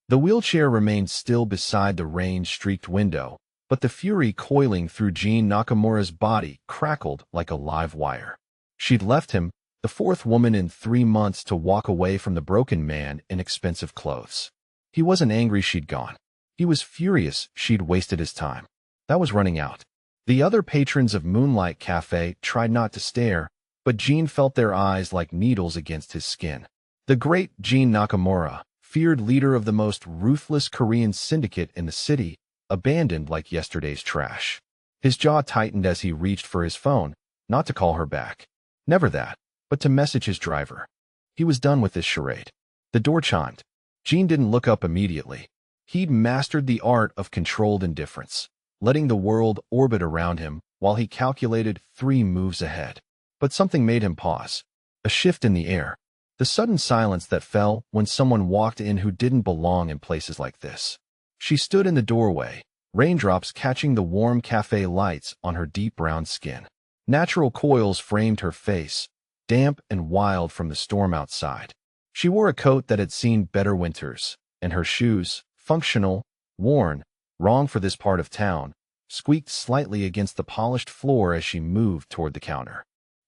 The wheelchair remained still beside the rain-streaked window, but the fury coiling through Jean Nakamura's body crackled like a live wire. She'd left him, the fourth woman in 3 months, to walk away from the broken man in expensive clothes. He wasn't angry she'd gone. He was furious she'd wasted his time. That was running out. The other patrons of Moonlight Cafe tried not to stare, but Jean felt their eyes like needles against his skin. The great Jean Nakamura, feared leader of the most ruthless Korean syndicate in the city, abandoned like yesterday's trash. His jaw tightened as he reached for his phone, not to call her back. Never that, but to message his driver. He was done with this charade. The door chimed. Jean didn't look up immediately. He'd mastered the art of controlled indifference, letting the world orbit around him while he calculated 3 moves ahead. But something made him pause. A shift in the air. The sudden silence that fell when someone walked in who didn't belong in places like this. She stood in the doorway, raindrops catching the warm cafe lights on her deep brown skin. Natural coils framed her face, damp and wild from the storm outside. She wore a coat that had seen better winters, and her shoes, functional, worn, wrong for this part of town, squeaked slightly against the polished floor as she moved toward the counter.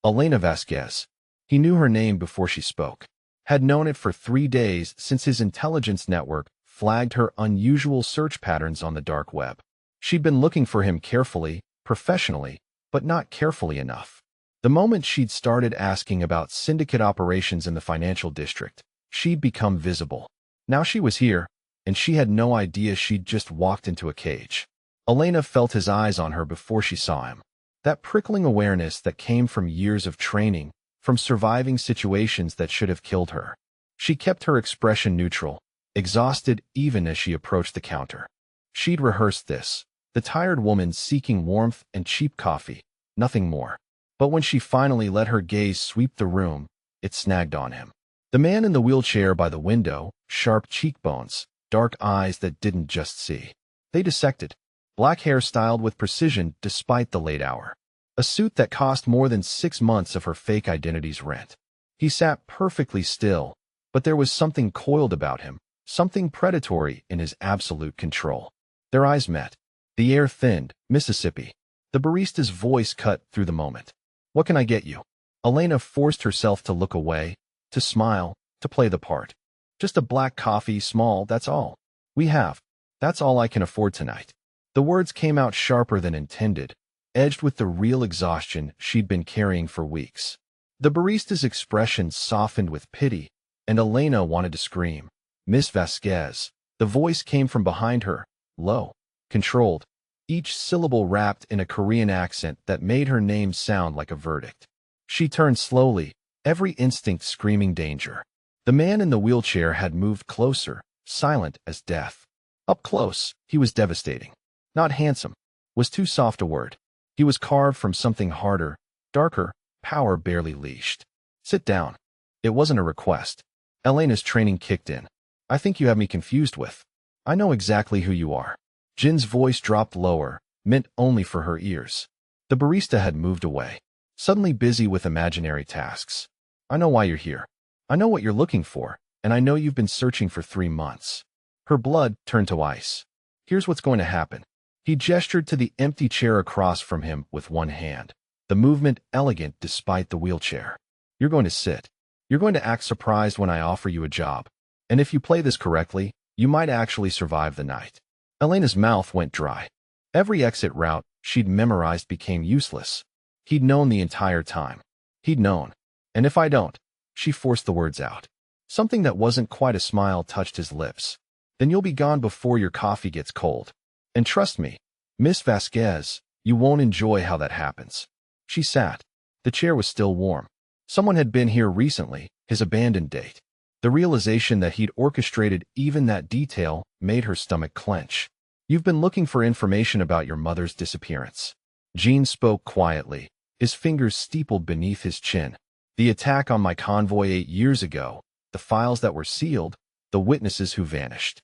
Elena Vasquez. He knew her name before she spoke. Had known it for 3 days since his intelligence network flagged her unusual search patterns on the dark web. She'd been looking for him carefully, professionally, but not carefully enough. The moment she'd started asking about syndicate operations in the financial district, she'd become visible. Now she was here, and she had no idea she'd just walked into a cage. Elena felt his eyes on her before she saw him. That prickling awareness that came from years of training, from surviving situations that should have killed her. She kept her expression neutral, exhausted even as she approached the counter. She'd rehearsed this, the tired woman seeking warmth and cheap coffee, nothing more. But when she finally let her gaze sweep the room, it snagged on him. The man in the wheelchair by the window, sharp cheekbones, dark eyes that didn't just see. They dissected. Black hair styled with precision despite the late hour. A suit that cost more than 6 months of her fake identity's rent. He sat perfectly still, but there was something coiled about him, something predatory in his absolute control. Their eyes met. The air thinned. Mississippi. The barista's voice cut through the moment. What can I get you? Elena forced herself to look away, to smile, to play the part. Just a black coffee, small, that's all. We have. That's all I can afford tonight. The words came out sharper than intended, edged with the real exhaustion she'd been carrying for weeks. The barista's expression softened with pity, and Elena wanted to scream. Miss Vasquez. The voice came from behind her, low, controlled, each syllable wrapped in a Korean accent that made her name sound like a verdict. She turned slowly, every instinct screaming danger. The man in the wheelchair had moved closer, silent as death. Up close, he was devastating. Not handsome was too soft a word. He was carved from something harder, darker, power barely leashed. Sit down. It wasn't a request. Elena's training kicked in. I think you have me confused with. I know exactly who you are. Jin's voice dropped lower, meant only for her ears. The barista had moved away, suddenly busy with imaginary tasks. I know why you're here. I know what you're looking for, and I know you've been searching for 3 months. Her blood turned to ice. Here's what's going to happen. He gestured to the empty chair across from him with one hand, the movement elegant despite the wheelchair. You're going to sit. You're going to act surprised when I offer you a job. And if you play this correctly, you might actually survive the night. Elena's mouth went dry. Every exit route she'd memorized became useless. He'd known the entire time. He'd known. And if I don't, she forced the words out. Something that wasn't quite a smile touched his lips. Then you'll be gone before your coffee gets cold. And trust me, Miss Vasquez, you won't enjoy how that happens. She sat. The chair was still warm. Someone had been here recently, his abandoned date. The realization that he'd orchestrated even that detail made her stomach clench. You've been looking for information about your mother's disappearance. Jean spoke quietly, his fingers steepled beneath his chin. The attack on my convoy 8 years ago, the files that were sealed, the witnesses who vanished.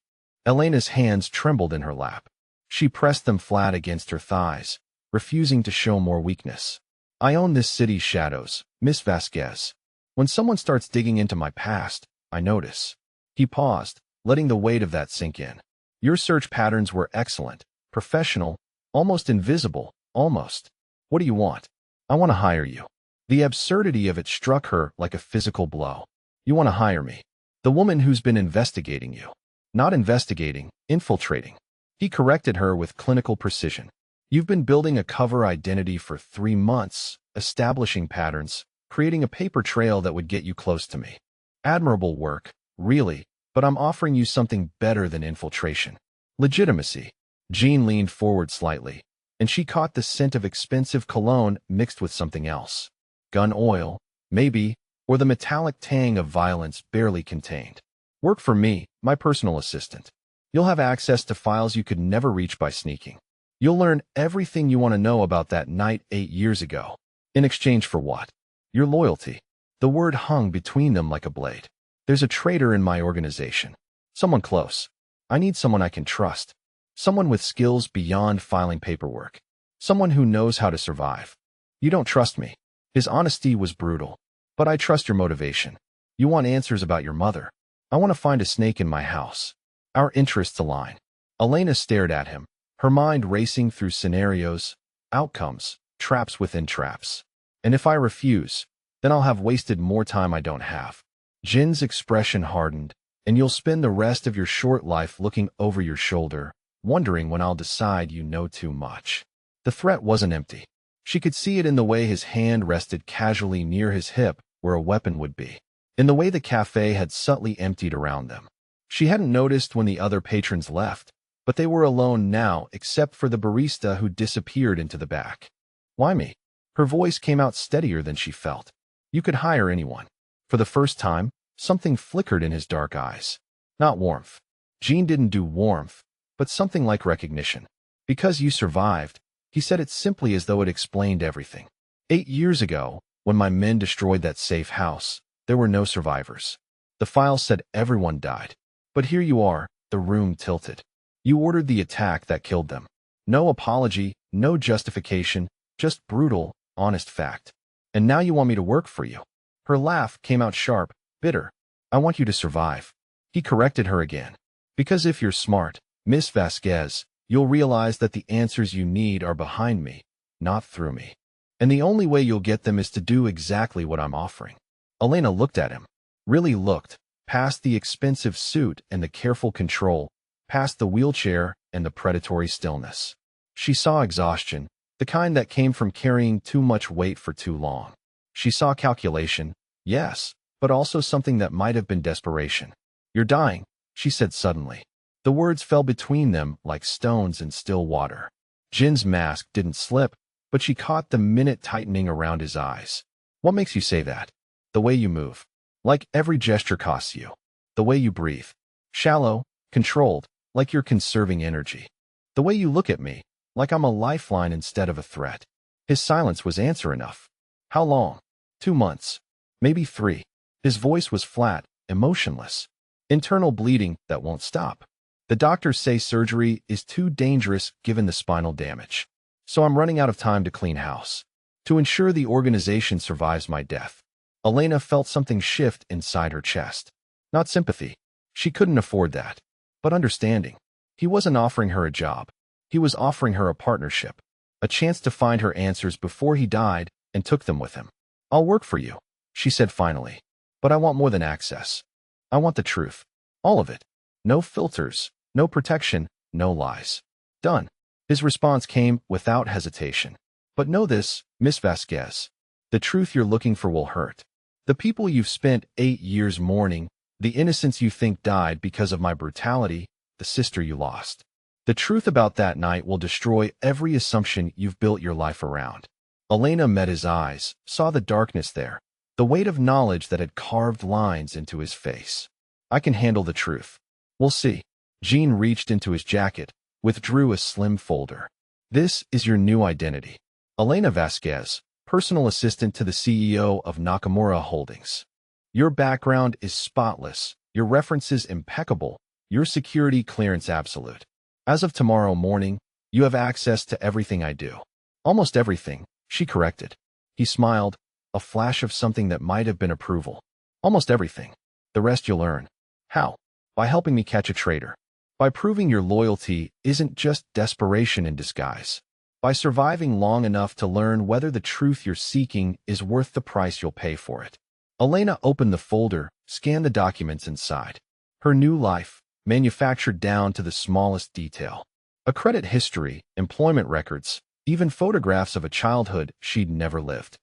Elena's hands trembled in her lap. She pressed them flat against her thighs, refusing to show more weakness. I own this city's shadows, Miss Vasquez. When someone starts digging into my past, I notice. He paused, letting the weight of that sink in. Your search patterns were excellent, professional, almost invisible, almost. What do you want? I want to hire you. The absurdity of it struck her like a physical blow. You want to hire me? The woman who's been investigating you. Not investigating, infiltrating. He corrected her with clinical precision. You've been building a cover identity for 3 months, establishing patterns, creating a paper trail that would get you close to me. Admirable work, really, but I'm offering you something better than infiltration. Legitimacy. Jean leaned forward slightly, and she caught the scent of expensive cologne mixed with something else. Gun oil, maybe, or the metallic tang of violence barely contained. Work for me, my personal assistant. You'll have access to files you could never reach by sneaking. You'll learn everything you want to know about that night 8 years ago. In exchange for what? Your loyalty. The word hung between them like a blade. There's a traitor in my organization. Someone close. I need someone I can trust. Someone with skills beyond filing paperwork. Someone who knows how to survive. You don't trust me. His honesty was brutal. But I trust your motivation. You want answers about your mother. I want to find a snake in my house. Our interests align. Elena stared at him, her mind racing through scenarios, outcomes, traps within traps. And if I refuse, then I'll have wasted more time I don't have. Jin's expression hardened, and you'll spend the rest of your short life looking over your shoulder, wondering when I'll decide you know too much. The threat wasn't empty. She could see it in the way his hand rested casually near his hip, where a weapon would be. In the way the cafe had subtly emptied around them. She hadn't noticed when the other patrons left, but they were alone now except for the barista who disappeared into the back. Why me? Her voice came out steadier than she felt. You could hire anyone. For the first time, something flickered in his dark eyes. Not warmth. Jean didn't do warmth, but something like recognition. Because you survived, he said it simply as though it explained everything. 8 years ago, when my men destroyed that safe house, there were no survivors. The file said everyone died. But here you are, the room tilted. You ordered the attack that killed them. No apology, no justification, just brutal, honest fact. And now you want me to work for you. Her laugh came out sharp, bitter. I want you to survive. He corrected her again. Because if you're smart, Miss Vasquez, you'll realize that the answers you need are behind me, not through me. And the only way you'll get them is to do exactly what I'm offering. Elena looked at him. Really looked, past the expensive suit and the careful control, past the wheelchair and the predatory stillness. She saw exhaustion, the kind that came from carrying too much weight for too long. She saw calculation, yes, but also something that might have been desperation. You're dying, she said suddenly. The words fell between them like stones in still water. Jin's mask didn't slip, but she caught the minute tightening around his eyes. What makes you say that? The way you move. Like every gesture costs you. The way you breathe. Shallow, controlled, like you're conserving energy. The way you look at me, like I'm a lifeline instead of a threat. His silence was answer enough. How long? 2 months. Maybe 3. His voice was flat, emotionless. Internal bleeding that won't stop. The doctors say surgery is too dangerous given the spinal damage. So I'm running out of time to clean house. To ensure the organization survives my death. Elena felt something shift inside her chest. Not sympathy. She couldn't afford that. But understanding. He wasn't offering her a job. He was offering her a partnership. A chance to find her answers before he died and took them with him. I'll work for you, she said finally. But I want more than access. I want the truth. All of it. No filters, no protection, no lies. Done. His response came without hesitation. But know this, Miss Vasquez. The truth you're looking for will hurt. The people you've spent 8 years mourning, the innocents you think died because of my brutality, the sister you lost. The truth about that night will destroy every assumption you've built your life around. Elena met his eyes, saw the darkness there, the weight of knowledge that had carved lines into his face. I can handle the truth. We'll see. Jean reached into his jacket, withdrew a slim folder. This is your new identity. Elena Vasquez, personal assistant to the CEO of Nakamura Holdings. Your background is spotless, your references impeccable, your security clearance absolute. As of tomorrow morning, you have access to everything I do. Almost everything, she corrected. He smiled, a flash of something that might have been approval. Almost everything. The rest you'll earn. How? By helping me catch a traitor. By proving your loyalty isn't just desperation in disguise. By surviving long enough to learn whether the truth you're seeking is worth the price you'll pay for it. Elena opened the folder, scanned the documents inside. Her new life, manufactured down to the smallest detail. A credit history, employment records, even photographs of a childhood she'd never lived.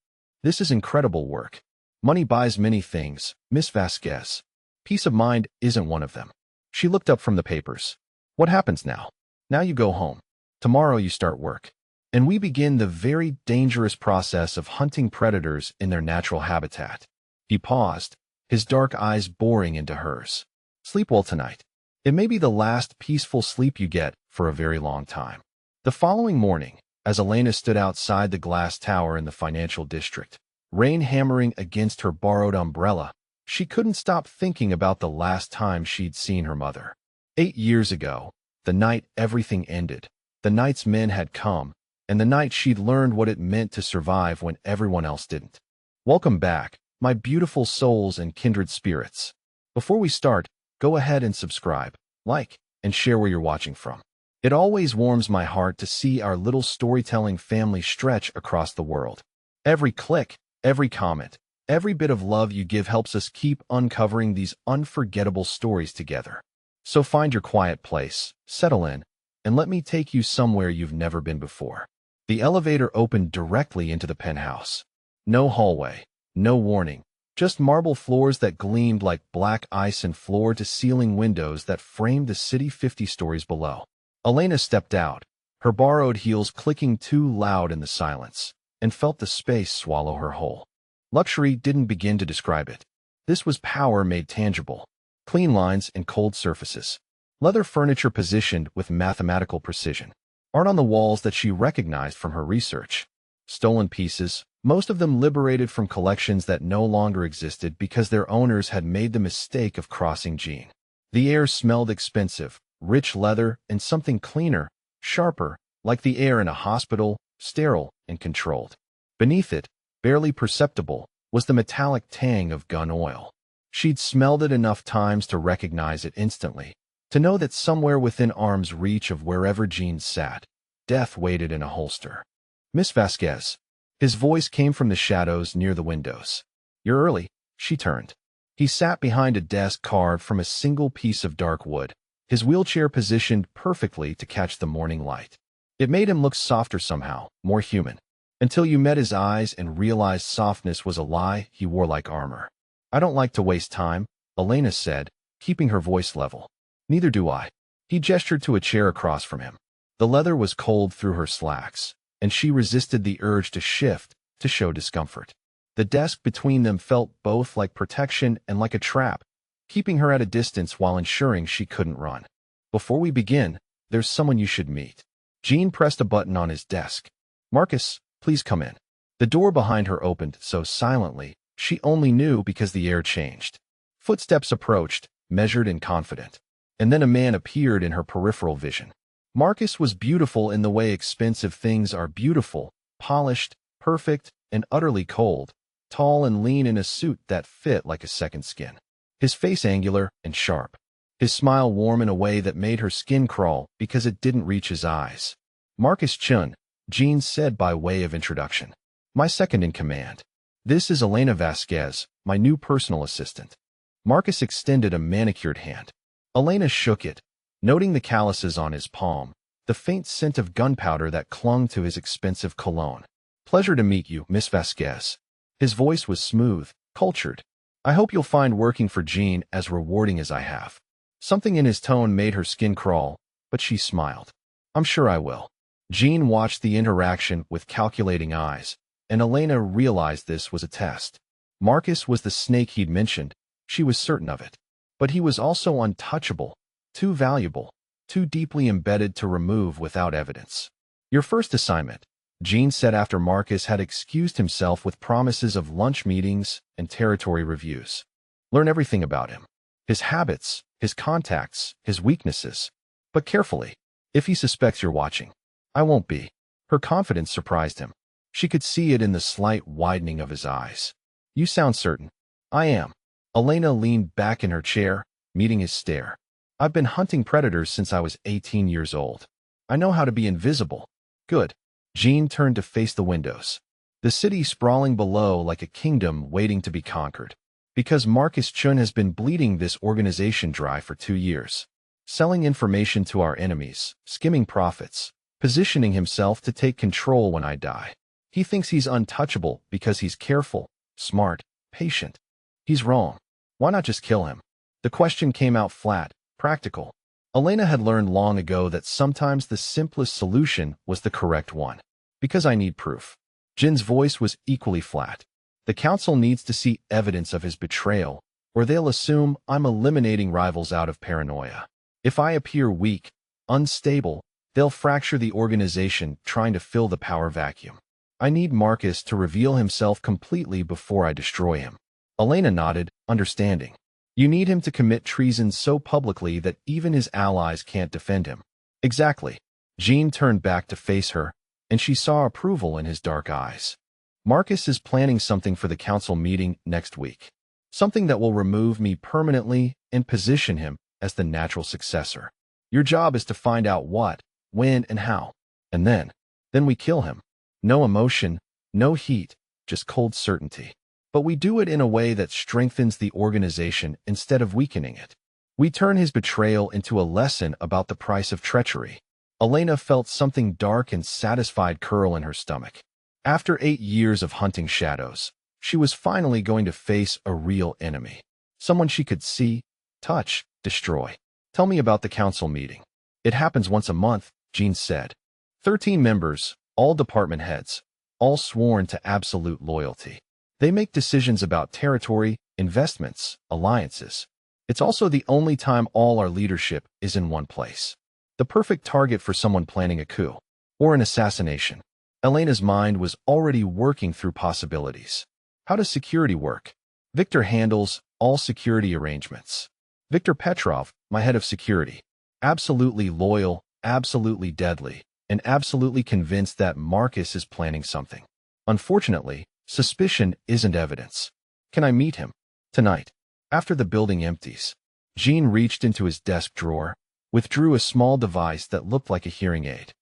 This is incredible work. Money buys many things, Miss Vasquez. Peace of mind isn't one of them. She looked up from the papers. What happens now? Now you go home. Tomorrow you start work. And we begin the very dangerous process of hunting predators in their natural habitat. He paused, his dark eyes boring into hers. Sleep well tonight. It may be the last peaceful sleep you get for a very long time. The following morning, as Elena stood outside the glass tower in the financial district, rain hammering against her borrowed umbrella, she couldn't stop thinking about the last time she'd seen her mother. 8 years ago, the night everything ended, the night's men had come, and the night she'd learned what it meant to survive when everyone else didn't. Welcome back, my beautiful souls and kindred spirits. Before we start, go ahead and subscribe, like, and share where you're watching from. It always warms my heart to see our little storytelling family stretch across the world. Every click, every comment, every bit of love you give helps us keep uncovering these unforgettable stories together. So find your quiet place, settle in, and let me take you somewhere you've never been before. The elevator opened directly into the penthouse. No hallway, no warning, just marble floors that gleamed like black ice and floor-to-ceiling windows that framed the city 50 stories below. Elena stepped out, her borrowed heels clicking too loud in the silence, and felt the space swallow her whole. Luxury didn't begin to describe it. This was power made tangible. Clean lines and cold surfaces. Leather furniture positioned with mathematical precision. Art on the walls that she recognized from her research. Stolen pieces, most of them liberated from collections that no longer existed because their owners had made the mistake of crossing gene. The air smelled expensive, rich leather, and something cleaner, sharper, like the air in a hospital, sterile and controlled. Beneath it, barely perceptible, was the metallic tang of gun oil. She'd smelled it enough times to recognize it instantly, to know that somewhere within arm's reach of wherever Jean sat, death waited in a holster. Miss Vasquez. His voice came from the shadows near the windows. You're early, she turned. He sat behind a desk carved from a single piece of dark wood, his wheelchair positioned perfectly to catch the morning light. It made him look softer somehow, more human, until you met his eyes and realized softness was a lie he wore like armor. I don't like to waste time, Elena said, keeping her voice level. Neither do I. He gestured to a chair across from him. The leather was cold through her slacks, and she resisted the urge to shift, to show discomfort. The desk between them felt both like protection and like a trap, keeping her at a distance while ensuring she couldn't run. Before we begin, there's someone you should meet. Jean pressed a button on his desk. Marcus, please come in. The door behind her opened so silently, she only knew because the air changed. Footsteps approached, measured and confident. And then a man appeared in her peripheral vision. Marcus was beautiful in the way expensive things are beautiful, polished, perfect, and utterly cold, tall and lean in a suit that fit like a second skin. His face angular and sharp. His smile warm in a way that made her skin crawl because it didn't reach his eyes. Marcus Chun, Jean said by way of introduction. My second in command. This is Elena Vasquez, my new personal assistant. Marcus extended a manicured hand. Elena shook it, noting the calluses on his palm, the faint scent of gunpowder that clung to his expensive cologne. Pleasure to meet you, Miss Vasquez. His voice was smooth, cultured. I hope you'll find working for Jean as rewarding as I have. Something in his tone made her skin crawl, but she smiled. I'm sure I will. Jean watched the interaction with calculating eyes, and Elena realized this was a test. Marcus was the snake he'd mentioned, she was certain of it. But he was also untouchable, too valuable, too deeply embedded to remove without evidence. Your first assignment, Jean said after Marcus had excused himself with promises of lunch meetings and territory reviews. Learn everything about him. His habits, his contacts, his weaknesses. But carefully, if he suspects you're watching. I won't be. Her confidence surprised him. She could see it in the slight widening of his eyes. You sound certain. I am. Elena leaned back in her chair, meeting his stare. I've been hunting predators since I was 18 years old. I know how to be invisible. Good. Jean turned to face the windows. The city sprawling below like a kingdom waiting to be conquered. Because Marcus Chun has been bleeding this organization dry for 2 years. Selling information to our enemies, skimming profits, positioning himself to take control when I die. He thinks he's untouchable because he's careful, smart, patient. He's wrong. Why not just kill him? The question came out flat, practical. Elena had learned long ago that sometimes the simplest solution was the correct one. Because I need proof. Jin's voice was equally flat. The council needs to see evidence of his betrayal, or they'll assume I'm eliminating rivals out of paranoia. If I appear weak, unstable, they'll fracture the organization trying to fill the power vacuum. I need Marcus to reveal himself completely before I destroy him. Elena nodded, understanding. You need him to commit treason so publicly that even his allies can't defend him. Exactly. Jean turned back to face her, and she saw approval in his dark eyes. Marcus is planning something for the council meeting next week. Something that will remove me permanently and position him as the natural successor. Your job is to find out what, when, and how. And then we kill him. No emotion, no heat, just cold certainty. But we do it in a way that strengthens the organization instead of weakening it. We turn his betrayal into a lesson about the price of treachery. Elena felt something dark and satisfied curl in her stomach. After 8 years of hunting shadows, she was finally going to face a real enemy. Someone she could see, touch, destroy. Tell me about the council meeting. It happens once a month, Jean said. 13 members, all department heads, all sworn to absolute loyalty. They make decisions about territory, investments, alliances. It's also the only time all our leadership is in one place. The perfect target for someone planning a coup or an assassination. Elena's mind was already working through possibilities. How does security work? Victor handles all security arrangements. Victor Petrov, my head of security. Absolutely loyal, absolutely deadly, and absolutely convinced that Marcus is planning something. Unfortunately, suspicion isn't evidence. Can I meet him? Tonight. After the building empties. Jean reached into his desk drawer, withdrew a small device that looked like a hearing aid.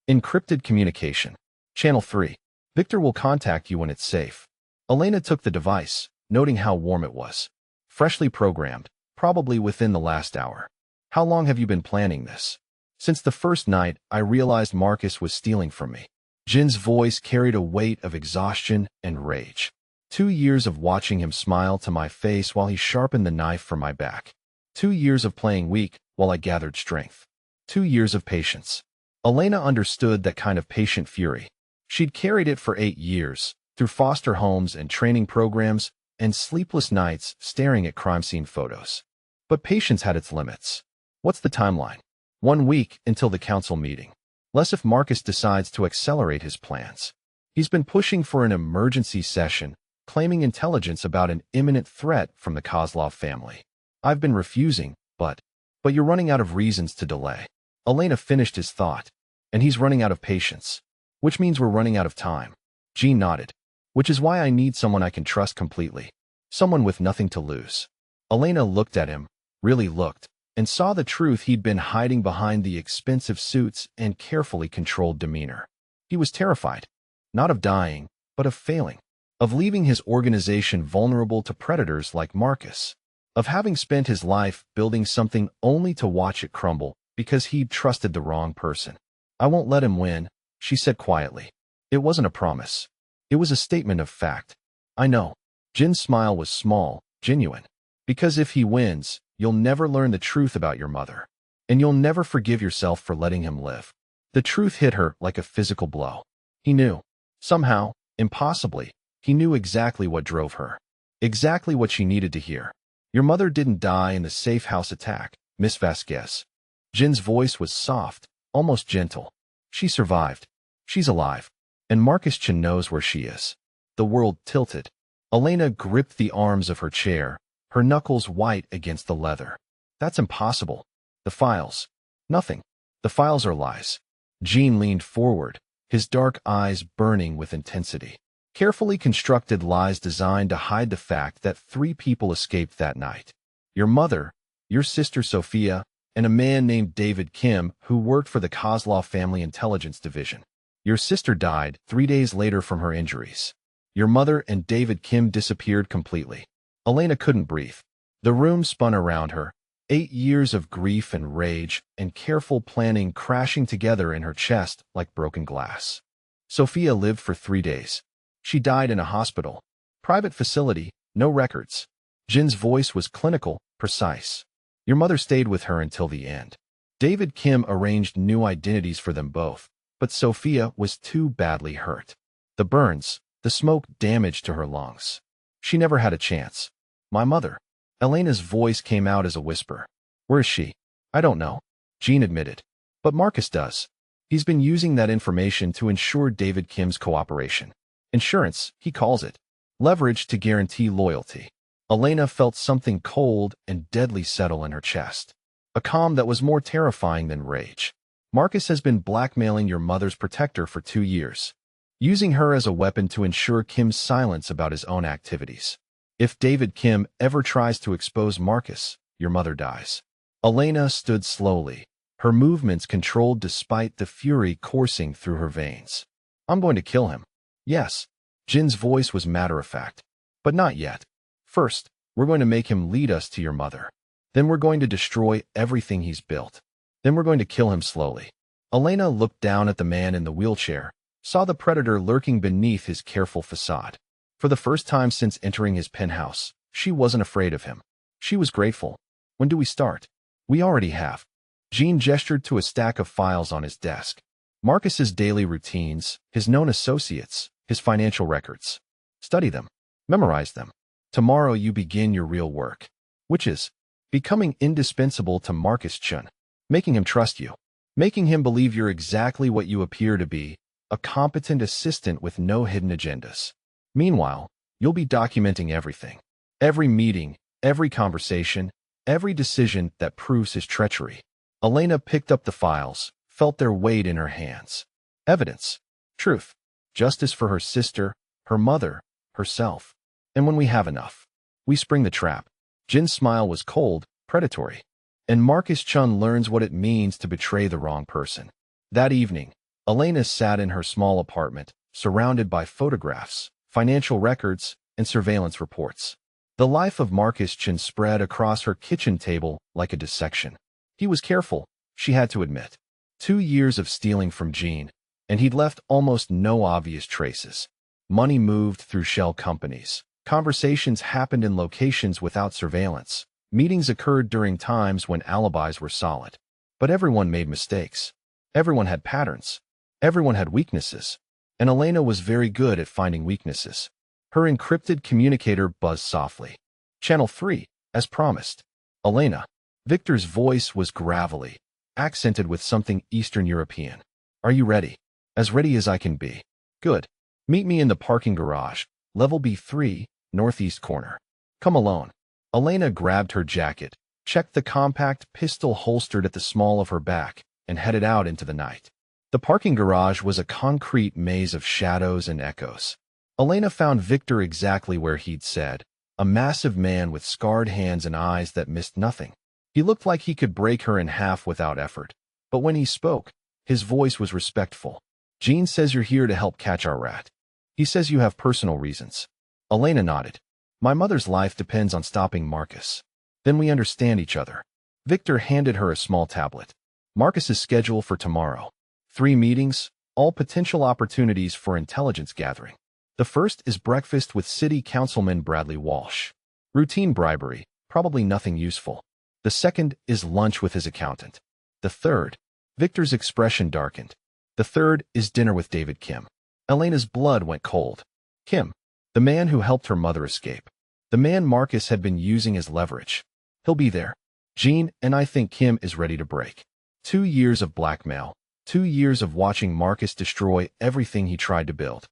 Encrypted communication. Channel 3. Victor will contact you when it's safe. Elena took the device, noting how warm it was. Freshly programmed, probably within the last hour. How long have you been planning this? Since the first night, I realized Marcus was stealing from me. Jin's voice carried a weight of exhaustion and rage. 2 years of watching him smile to my face while he sharpened the knife from my back. 2 years of playing weak while I gathered strength. 2 years of patience. Elena understood that kind of patient fury. She'd carried it for 8 years, through foster homes and training programs, and sleepless nights staring at crime scene photos. But patience had its limits. What's the timeline? 1 week until the council meeting. Less if Marcus decides to accelerate his plans. He's been pushing for an emergency session, claiming intelligence about an imminent threat from the Kozlov family. I've been refusing, but you're running out of reasons to delay. Elena finished his thought. And he's running out of patience. Which means we're running out of time. Jean nodded. Which is why I need someone I can trust completely. Someone with nothing to lose. Elena looked at him, really looked, and saw the truth he'd been hiding behind the expensive suits and carefully controlled demeanor. He was terrified. Not of dying, but of failing. Of leaving his organization vulnerable to predators like Marcus. Of having spent his life building something only to watch it crumble because he'd trusted the wrong person. I won't let him win, she said quietly. It wasn't a promise. It was a statement of fact. I know. Jin's smile was small, genuine. Because if he wins, you'll never learn the truth about your mother. And you'll never forgive yourself for letting him live. The truth hit her like a physical blow. He knew. Somehow, impossibly, he knew exactly what drove her. Exactly what she needed to hear. Your mother didn't die in the safe house attack, Miss Vasquez. Jin's voice was soft, almost gentle. She survived. She's alive. And Marcus Chin knows where she is. The world tilted. Elena gripped the arms of her chair, her knuckles white against the leather. That's impossible. The files. Nothing. The files are lies. Jean leaned forward, his dark eyes burning with intensity. Carefully constructed lies designed to hide the fact that 3 people escaped that night. Your mother, your sister Sophia, and a man named David Kim who worked for the Kozlov Family Intelligence Division. Your sister died 3 days later from her injuries. Your mother and David Kim disappeared completely. Elena couldn't breathe. The room spun around her, 8 years of grief and rage and careful planning crashing together in her chest like broken glass. Sophia lived for 3 days. She died in a hospital. Private facility, no records. Jin's voice was clinical, precise. Your mother stayed with her until the end. David Kim arranged new identities for them both, but Sophia was too badly hurt. The burns, the smoke damage to her lungs. She never had a chance. My mother. Elena's voice came out as a whisper. Where is she? I don't know. Jin admitted. But Marcus does. He's been using that information to ensure David Kim's cooperation. Insurance, he calls it. Leverage to guarantee loyalty. Elena felt something cold and deadly settle in her chest. A calm that was more terrifying than rage. Marcus has been blackmailing your mother's protector for 2 years, using her as a weapon to ensure Kim's silence about his own activities. If David Kim ever tries to expose Marcus, your mother dies. Elena stood slowly, her movements controlled despite the fury coursing through her veins. I'm going to kill him. Yes. Jin's voice was matter-of-fact. But not yet. First, we're going to make him lead us to your mother. Then we're going to destroy everything he's built. Then we're going to kill him slowly. Elena looked down at the man in the wheelchair, saw the predator lurking beneath his careful facade. For the first time since entering his penthouse, she wasn't afraid of him. She was grateful. When do we start? We already have. Jin gestured to a stack of files on his desk. Marcus's daily routines, his known associates, his financial records. Study them. Memorize them. Tomorrow you begin your real work, which is becoming indispensable to Marcus Chun, making him trust you, making him believe you're exactly what you appear to be, a competent assistant with no hidden agendas. Meanwhile, you'll be documenting everything, every meeting, every conversation, every decision that proves his treachery. Elena picked up the files, felt their weight in her hands. Evidence, truth, justice for her sister, her mother, herself. And when we have enough, we spring the trap. Jin's smile was cold, predatory. And Marcus Chun learns what it means to betray the wrong person. That evening, Elena sat in her small apartment, surrounded by photographs, financial records, and surveillance reports. The life of Marcus Chun spread across her kitchen table like a dissection. He was careful, she had to admit. 2 years of stealing from Jin, and he'd left almost no obvious traces. Money moved through shell companies. Conversations happened in locations without surveillance. Meetings occurred during times when alibis were solid. But everyone made mistakes. Everyone had patterns. Everyone had weaknesses. And Elena was very good at finding weaknesses. Her encrypted communicator buzzed softly. Channel 3, as promised. Elena. Victor's voice was gravelly, accented with something Eastern European. Are you ready? As ready as I can be. Good. Meet me in the parking garage, level B3, northeast corner. Come alone. Elena grabbed her jacket, checked the compact pistol holstered at the small of her back, and headed out into the night. The parking garage was a concrete maze of shadows and echoes. Elena found Victor exactly where he'd said, a massive man with scarred hands and eyes that missed nothing. He looked like he could break her in half without effort. But when he spoke, his voice was respectful. Jin says you're here to help catch our rat. He says you have personal reasons. Elena nodded. My mother's life depends on stopping Marcus. Then we understand each other. Victor handed her a small tablet. Marcus's schedule for tomorrow. 3 meetings, all potential opportunities for intelligence gathering. The first is breakfast with City Councilman Bradley Walsh. Routine bribery, probably nothing useful. The second is lunch with his accountant. The third, Victor's expression darkened. The third is dinner with David Kim. Elena's blood went cold. Kim, the man who helped her mother escape. The man Marcus had been using as leverage. He'll be there. Jin and I think Kim is ready to break. 2 years of blackmail. 2 years of watching Marcus destroy everything he tried to build.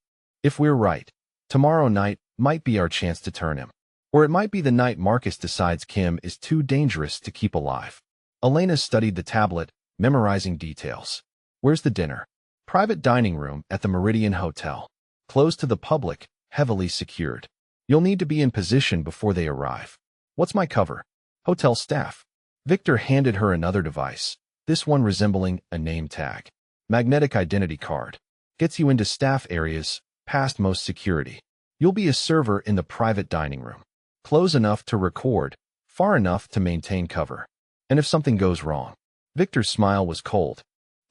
If we're right, tomorrow night might be our chance to turn him. Or it might be the night Marcus decides Kim is too dangerous to keep alive. Elena studied the tablet, memorizing details. Where's the dinner? Private dining room at the Meridian Hotel. Closed to the public, heavily secured. You'll need to be in position before they arrive. What's my cover? Hotel staff. Victor handed her another device, this one resembling a name tag. Magnetic identity card. Gets you into staff areas, past most security. You'll be a server in the private dining room. Close enough to record, far enough to maintain cover. And if something goes wrong. Victor's smile was cold.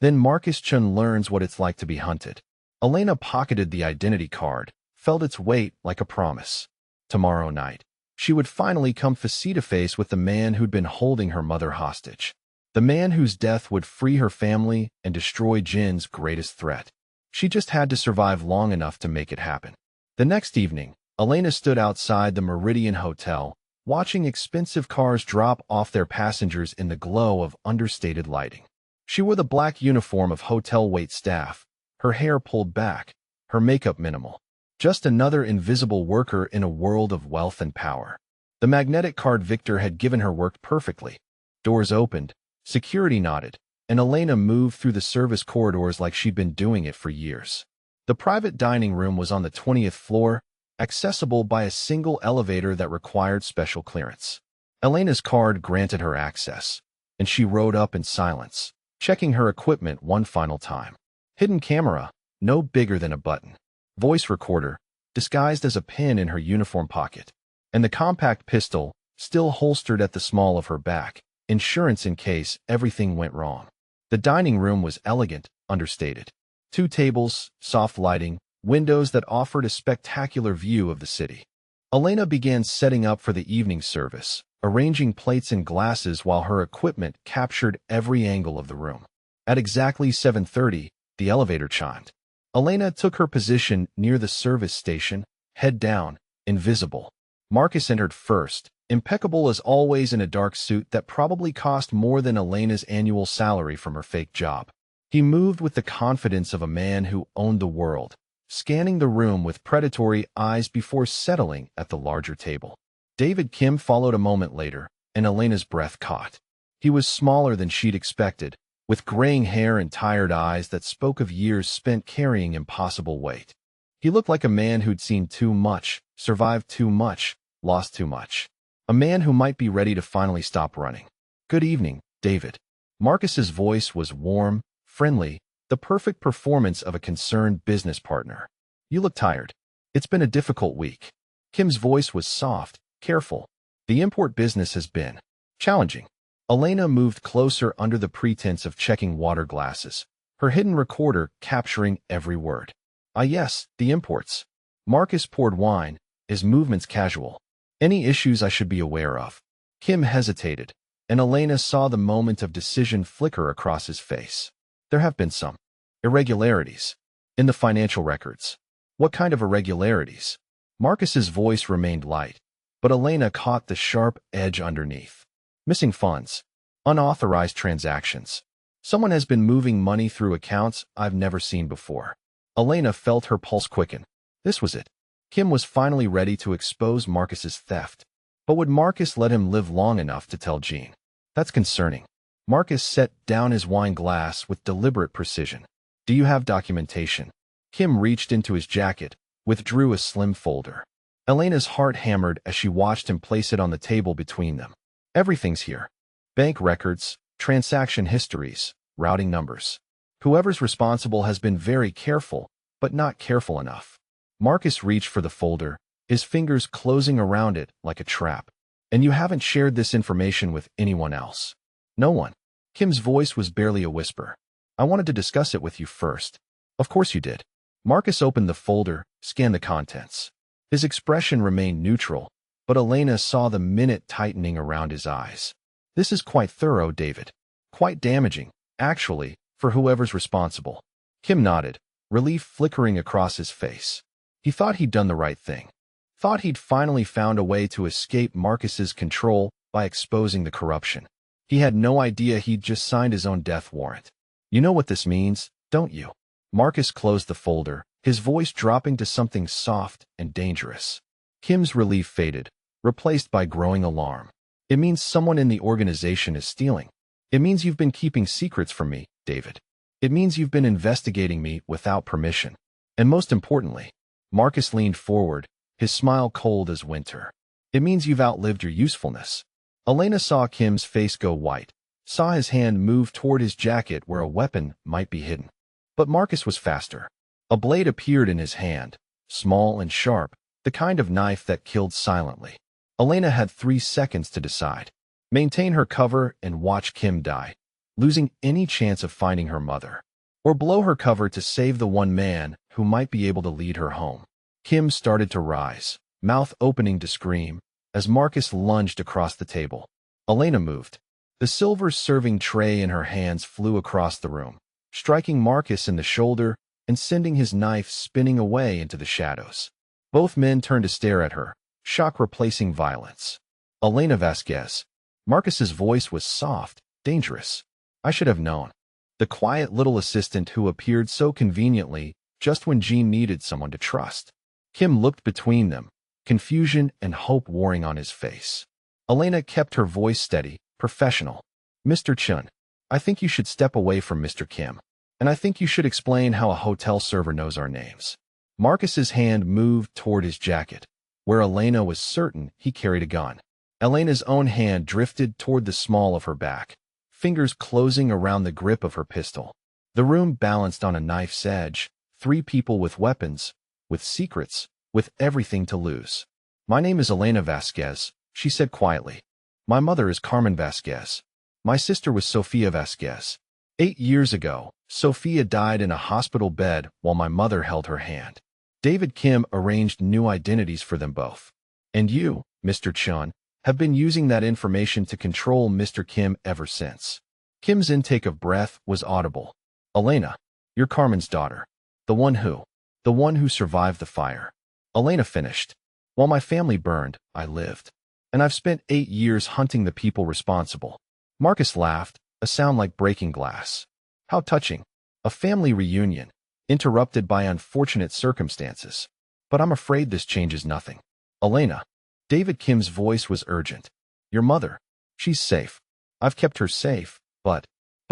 Then Marcus Chun learns what it's like to be hunted. Elena pocketed the identity card, felt its weight like a promise. Tomorrow night, she would finally come face-to-face with the man who'd been holding her mother hostage. The man whose death would free her family and destroy Jin's greatest threat. She just had to survive long enough to make it happen. The next evening, Elena stood outside the Meridian Hotel, watching expensive cars drop off their passengers in the glow of understated lighting. She wore the black uniform of hotel wait staff, her hair pulled back, her makeup minimal. Just another invisible worker in a world of wealth and power. The magnetic card Victor had given her worked perfectly. Doors opened, security nodded, and Elena moved through the service corridors like she'd been doing it for years. The private dining room was on the 20th floor, accessible by a single elevator that required special clearance. Elena's card granted her access, and she rode up in silence, checking her equipment one final time. Hidden camera, no bigger than a button. Voice recorder, disguised as a pin in her uniform pocket. And the compact pistol, still holstered at the small of her back, insurance in case everything went wrong. The dining room was elegant, understated. 2 tables, soft lighting, windows that offered a spectacular view of the city. Elena began setting up for the evening service, arranging plates and glasses while her equipment captured every angle of the room. At exactly 7:30, the elevator chimed. Elena took her position near the service station, head down, invisible. Marcus entered first, impeccable as always in a dark suit that probably cost more than Elena's annual salary from her fake job. He moved with the confidence of a man who owned the world, scanning the room with predatory eyes before settling at the larger table. David Kim followed a moment later, and Elena's breath caught. He was smaller than she'd expected, with graying hair and tired eyes that spoke of years spent carrying impossible weight. He looked like a man who'd seen too much, survived too much, lost too much. A man who might be ready to finally stop running. "Good evening, David." Marcus's voice was warm, friendly, the perfect performance of a concerned business partner. "You look tired. It's been a difficult week." Kim's voice was soft, careful. "The import business has been challenging." Elena moved closer under the pretense of checking water glasses, her hidden recorder capturing every word. "Ah yes, the imports." Marcus poured wine, his movements casual. "Any issues I should be aware of?" Kim hesitated, and Elena saw the moment of decision flicker across his face. "There have been some irregularities in the financial records." "What kind of irregularities?" Marcus's voice remained light, but Elena caught the sharp edge underneath. "Missing funds. Unauthorized transactions. Someone has been moving money through accounts I've never seen before." Elena felt her pulse quicken. This was it. Kim was finally ready to expose Marcus's theft. But would Marcus let him live long enough to tell Jean? "That's concerning." Marcus set down his wine glass with deliberate precision. "Do you have documentation?" Kim reached into his jacket, withdrew a slim folder. Elena's heart hammered as she watched him place it on the table between them. "Everything's here. Bank records, transaction histories, routing numbers. Whoever's responsible has been very careful, but not careful enough." Marcus reached for the folder, his fingers closing around it like a trap. "And you haven't shared this information with anyone else?" "No one." Kim's voice was barely a whisper. "I wanted to discuss it with you first." "Of course you did." Marcus opened the folder, scanned the contents. His expression remained neutral, but Elena saw the minute tightening around his eyes. "This is quite thorough, David. Quite damaging, actually, for whoever's responsible." Kim nodded, relief flickering across his face. He thought he'd done the right thing. Thought he'd finally found a way to escape Marcus's control by exposing the corruption. He had no idea he'd just signed his own death warrant. "You know what this means, don't you?" Marcus closed the folder, his voice dropping to something soft and dangerous. Kim's relief faded, replaced by growing alarm. "It means someone in the organization is stealing. It means you've been keeping secrets from me, David. It means you've been investigating me without permission. And most importantly," Marcus leaned forward, his smile cold as winter, "it means you've outlived your usefulness." Elena saw Kim's face go white, saw his hand move toward his jacket where a weapon might be hidden. But Marcus was faster. A blade appeared in his hand, small and sharp, the kind of knife that killed silently. Elena had 3 seconds to decide. Maintain her cover and watch Kim die, losing any chance of finding her mother. Or blow her cover to save the one man who might be able to lead her home. Kim started to rise, mouth opening to scream, as Marcus lunged across the table. Elena moved. The silver serving tray in her hands flew across the room, striking Marcus in the shoulder and sending his knife spinning away into the shadows. Both men turned to stare at her, shock replacing violence. Elena Vasquez. Marcus's voice was soft, dangerous. I should have known. The quiet little assistant who appeared so conveniently just when Jean needed someone to trust. Kim looked between them, confusion and hope warring on his face. Elena kept her voice steady, professional. Mr. Chun, I think you should step away from Mr. Kim. And I think you should explain how a hotel server knows our names. Marcus's hand moved toward his jacket, where Elena was certain he carried a gun. Elena's own hand drifted toward the small of her back, fingers closing around the grip of her pistol. The room balanced on a knife's edge, 3 people with weapons, with secrets, with everything to lose. My name is Elena Vasquez, she said quietly. My mother is Carmen Vasquez. My sister was Sofia Vasquez. 8 years ago, Sofia died in a hospital bed while my mother held her hand. David Kim arranged new identities for them both. And you, Mr. Chun, have been using that information to control Mr. Kim ever since. Kim's intake of breath was audible. Elena, you're Carmen's daughter. The one who survived the fire. Elena finished. While my family burned, I lived. And I've spent 8 years hunting the people responsible. Marcus laughed, a sound like breaking glass. How touching. A family reunion, interrupted by unfortunate circumstances. But I'm afraid this changes nothing. Elena. David Kim's voice was urgent. Your mother. She's safe. I've kept her safe, but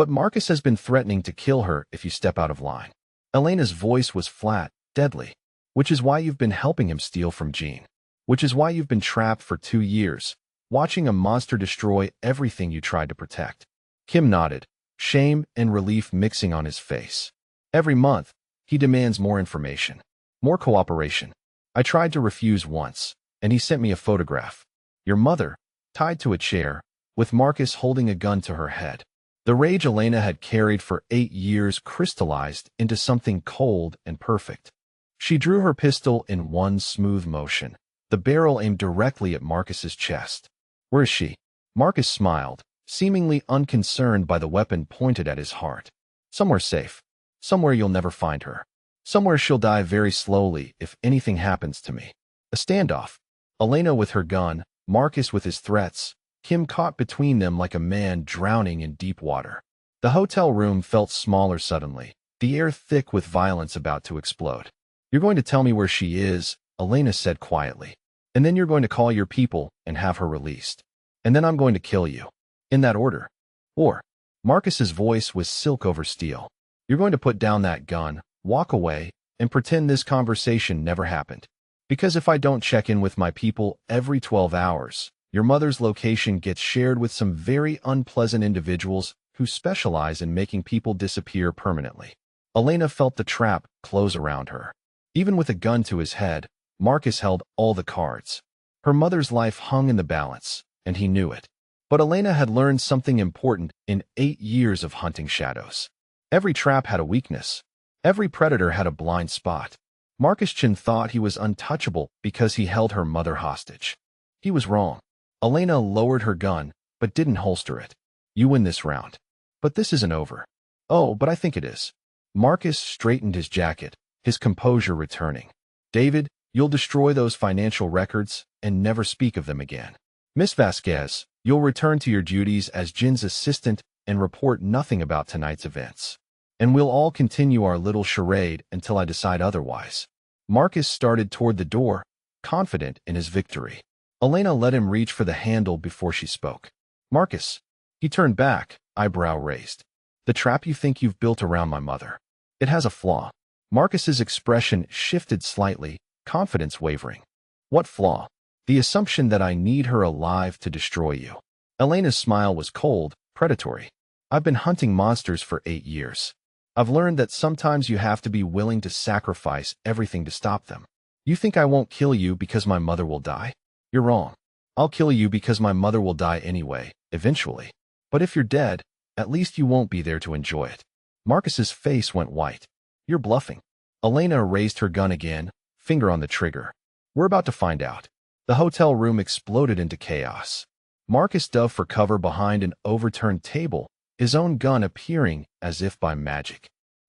Marcus has been threatening to kill her if you step out of line. Elena's voice was flat, deadly. Which is why you've been helping him steal from Jean. Which is why you've been trapped for 2 years, watching a monster destroy everything you tried to protect. Kim nodded, shame and relief mixing on his face. Every month, he demands more information, more cooperation. I tried to refuse once, and he sent me a photograph. Your mother, tied to a chair, with Marcus holding a gun to her head. The rage Elena had carried for 8 years crystallized into something cold and perfect. She drew her pistol in one smooth motion, the barrel aimed directly at Marcus's chest. Where is she? Marcus smiled, seemingly unconcerned by the weapon pointed at his heart. Somewhere safe. Somewhere you'll never find her. Somewhere she'll die very slowly if anything happens to me. A standoff. Elena with her gun, Marcus with his threats, Kim caught between them like a man drowning in deep water. The hotel room felt smaller suddenly, the air thick with violence about to explode. You're going to tell me where she is, Elena said quietly. And then you're going to call your people and have her released. And then I'm going to kill you. In that order. Or, Marcus's voice was silk over steel. You're going to put down that gun, walk away, and pretend this conversation never happened. Because if I don't check in with my people every 12 hours, your mother's location gets shared with some very unpleasant individuals who specialize in making people disappear permanently. Elena felt the trap close around her. Even with a gun to his head, Marcus held all the cards. Her mother's life hung in the balance, and he knew it. But Elena had learned something important in 8 years of hunting shadows. Every trap had a weakness. Every predator had a blind spot. Marcus Chin thought he was untouchable because he held her mother hostage. He was wrong. Elena lowered her gun, but didn't holster it. You win this round. But this isn't over. Oh, but I think it is. Marcus straightened his jacket, his composure returning. David, you'll destroy those financial records and never speak of them again. Miss Vasquez, you'll return to your duties as Jin's assistant and report nothing about tonight's events. And we'll all continue our little charade until I decide otherwise. Marcus started toward the door, confident in his victory. Elena let him reach for the handle before she spoke. Marcus. He turned back, eyebrow raised. The trap you think you've built around my mother. It has a flaw. Marcus's expression shifted slightly, confidence wavering. What flaw? The assumption that I need her alive to destroy you. Elena's smile was cold, predatory. I've been hunting monsters for 8 years. I've learned that sometimes you have to be willing to sacrifice everything to stop them. You think I won't kill you because my mother will die? You're wrong. I'll kill you because my mother will die anyway, eventually. But if you're dead, at least you won't be there to enjoy it. Marcus's face went white. You're bluffing. Elena raised her gun again, finger on the trigger. We're about to find out. The hotel room exploded into chaos. Marcus dove for cover behind an overturned table, his own gun appearing as if by magic.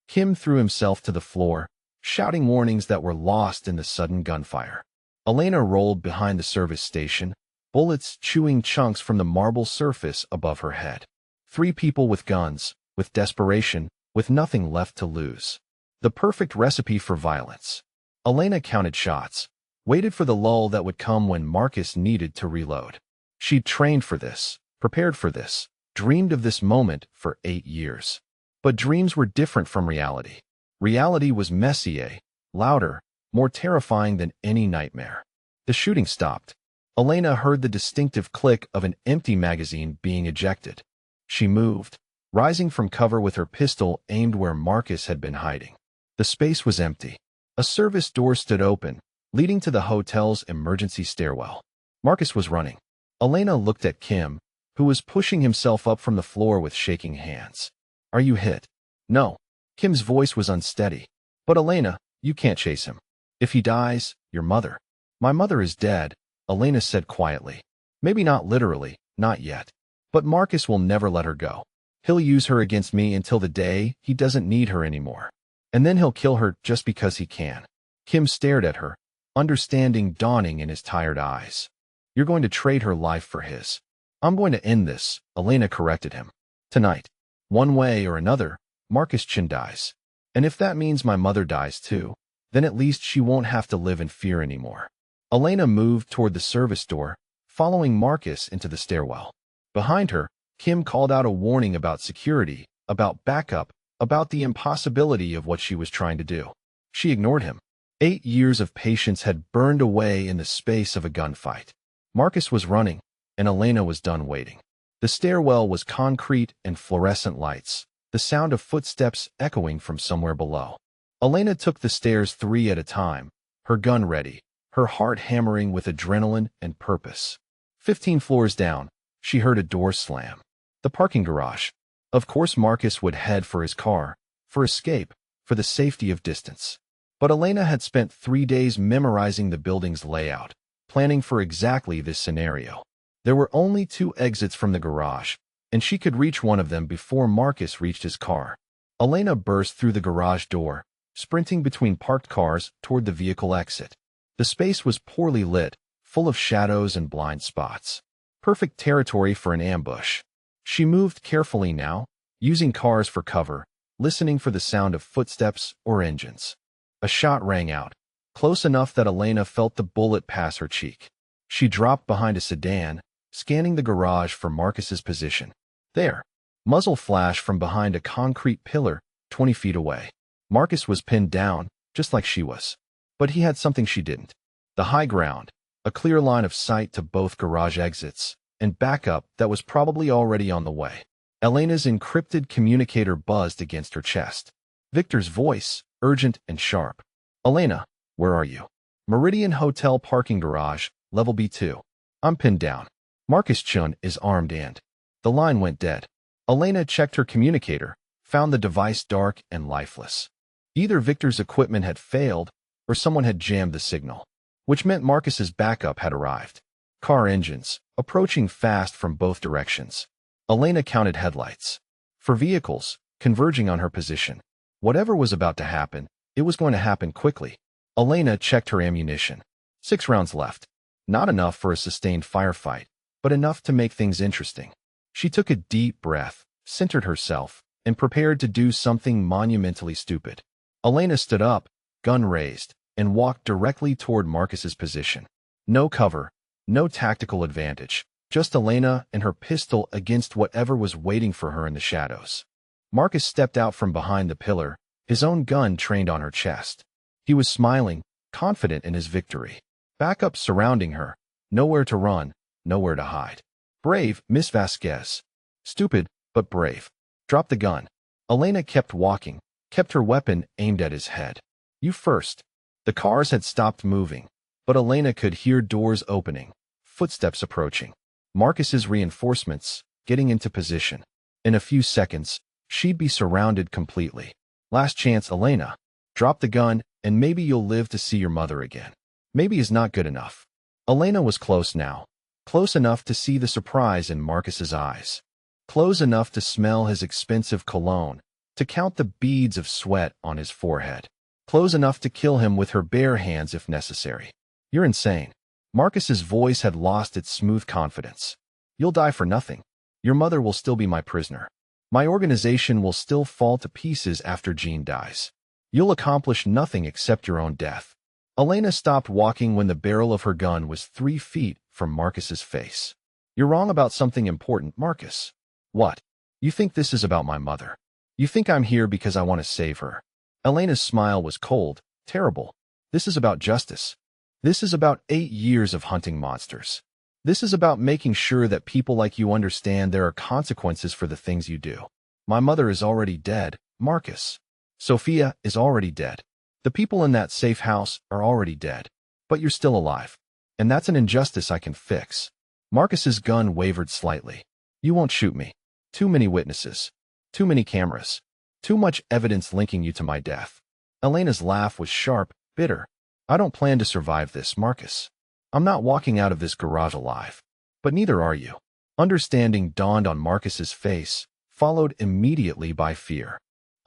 Kim threw himself to the floor, shouting warnings that were lost in the sudden gunfire. Elena rolled behind the service station, bullets chewing chunks from the marble surface above her head. 3 people with guns, with desperation, with nothing left to lose. The perfect recipe for violence. Elena counted shots, waited for the lull that would come when Marcus needed to reload. She'd trained for this, prepared for this, dreamed of this moment for 8 years. But dreams were different from reality. Reality was messier, louder, more terrifying than any nightmare. The shooting stopped. Elena heard the distinctive click of an empty magazine being ejected. She moved, rising from cover with her pistol aimed where Marcus had been hiding. The space was empty. A service door stood open, leading to the hotel's emergency stairwell. Marcus was running. Elena looked at Kim, who was pushing himself up from the floor with shaking hands. Are you hit? No. Kim's voice was unsteady. But Elena, you can't chase him. If he dies, your mother. My mother is dead, Elena said quietly. Maybe not literally, not yet. But Marcus will never let her go. He'll use her against me until the day he doesn't need her anymore. And then he'll kill her just because he can. Kim stared at her, understanding dawning in his tired eyes. You're going to trade her life for his. I'm going to end this, Elena corrected him. Tonight. One way or another, Marcus Chin dies. And if that means my mother dies too, then at least she won't have to live in fear anymore. Elena moved toward the service door, following Marcus into the stairwell. Behind her, Kim called out a warning about security, about backup, about the impossibility of what she was trying to do. She ignored him. 8 years of patience had burned away in the space of a gunfight. Marcus was running, and Elena was done waiting. The stairwell was concrete and fluorescent lights, the sound of footsteps echoing from somewhere below. Elena took the stairs 3 at a time, her gun ready, her heart hammering with adrenaline and purpose. 15 floors down, she heard a door slam. The parking garage. Of course Marcus would head for his car, for escape, for the safety of distance. But Elena had spent 3 days memorizing the building's layout, planning for exactly this scenario. There were only 2 exits from the garage, and she could reach one of them before Marcus reached his car. Elena burst through the garage door, sprinting between parked cars toward the vehicle exit. The space was poorly lit, full of shadows and blind spots. Perfect territory for an ambush. She moved carefully now, using cars for cover, listening for the sound of footsteps or engines. A shot rang out, close enough that Elena felt the bullet pass her cheek. She dropped behind a sedan, scanning the garage for Marcus's position. There. Muzzle flash from behind a concrete pillar, 20 feet away. Marcus was pinned down, just like she was. But he had something she didn't. The high ground, a clear line of sight to both garage exits, and backup that was probably already on the way. Elena's encrypted communicator buzzed against her chest. Victor's voice, urgent and sharp. Elena, where are you? Meridian Hotel parking garage, level B2. I'm pinned down. Marcus Chun is armed and... The line went dead. Elena checked her communicator, found the device dark and lifeless. Either Victor's equipment had failed, or someone had jammed the signal, which meant Marcus's backup had arrived. Car engines, approaching fast from both directions. Elena counted headlights. For vehicles, converging on her position. Whatever was about to happen, it was going to happen quickly. Elena checked her ammunition. 6 rounds left. Not enough for a sustained firefight, but enough to make things interesting. She took a deep breath, centered herself, and prepared to do something monumentally stupid. Elena stood up, gun raised, and walked directly toward Marcus's position. No cover, no tactical advantage, just Elena and her pistol against whatever was waiting for her in the shadows. Marcus stepped out from behind the pillar, his own gun trained on her chest. He was smiling, confident in his victory. Backup surrounding her, nowhere to run, nowhere to hide. Brave, Miss Vasquez. Stupid, but brave. Drop the gun. Elena kept walking, kept her weapon aimed at his head. You first. The cars had stopped moving, but Elena could hear doors opening, footsteps approaching. Marcus's reinforcements, getting into position. In a few seconds, she'd be surrounded completely. Last chance, Elena. Drop the gun, and maybe you'll live to see your mother again. Maybe is not good enough. Elena was close now. Close enough to see the surprise in Marcus's eyes. Close enough to smell his expensive cologne, to count the beads of sweat on his forehead. Close enough to kill him with her bare hands if necessary. You're insane. Marcus's voice had lost its smooth confidence. You'll die for nothing. Your mother will still be my prisoner. My organization will still fall to pieces after Jean dies. You'll accomplish nothing except your own death. Elena stopped walking when the barrel of her gun was 3 feet from Marcus's face. You're wrong about something important, Marcus. What? You think this is about my mother? You think I'm here because I want to save her? Elena's smile was cold, terrible. This is about justice. This is about 8 years of hunting monsters. This is about making sure that people like you understand there are consequences for the things you do. My mother is already dead, Marcus. Sophia is already dead. The people in that safe house are already dead. But you're still alive. And that's an injustice I can fix. Marcus's gun wavered slightly. You won't shoot me. Too many witnesses. Too many cameras. Too much evidence linking you to my death. Elena's laugh was sharp, bitter. I don't plan to survive this, Marcus. I'm not walking out of this garage alive. But neither are you. Understanding dawned on Marcus's face, followed immediately by fear.